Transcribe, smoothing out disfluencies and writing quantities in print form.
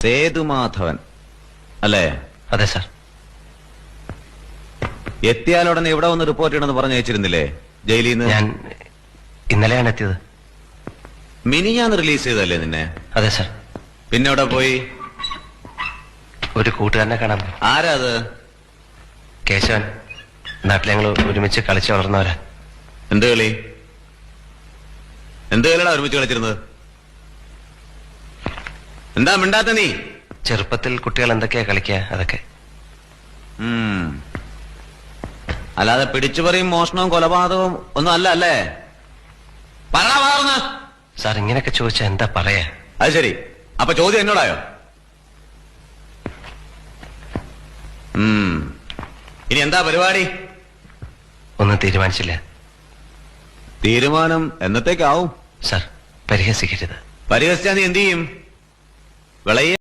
സേതുമാധവൻ അല്ലേ? അതെ സാർ. എത്തിയാലുടനെ ഇവിടെ വന്ന് റിപ്പോർട്ട് ചെയ്യണമെന്ന് പറഞ്ഞു അയച്ചിരുന്നില്ലേ ജയിലിൽ നിന്ന്? ഞാൻ ഇന്നലെയാണ് എത്തിയത്. മിനിഞ്ഞാന്ന് റിലീസ് ചെയ്തല്ലേ നിന്നെ? അതെ സാർ. പിന്നെ എവിടെ പോയി? ഒരു കൂട്ടുകാരനെ കാണാൻ പോയി. ആരാ അത്? കേശവൻ. നാട്ടിൽ ഞങ്ങൾ ഒരുമിച്ച് കളിച്ച് വളർന്നവരാ. എന്ത് കളി? എന്ത് കളിയാ ഒരുമിച്ച് കളിച്ചിരുന്നത്? എന്താ മിണ്ടാത്ത നീ? ചെറുപ്പത്തിൽ കുട്ടികൾ എന്തൊക്കെയാ കളിക്കുക അതൊക്കെ. അല്ലാതെ പിടിച്ചുപറിയും മോഷണവും കൊലപാതകവും ഒന്നും അല്ല അല്ലേ? പറഞ്ഞ സാർ ഇങ്ങനെയൊക്കെ ചോദിച്ചാ എന്താ പറയാ? അത് ശരി. അപ്പൊ ചോദ്യം എന്നോടായോ? ഇനി എന്താ പരിപാടി? ഒന്നും തീരുമാനിച്ചില്ല. തീരുമാനം എന്നത്തേക്കാവും? സാർ പരിഹസിക്കരുത്. പരിഹസിച്ചാ നീ എന്ത് ചെയ്യും? വിളയെ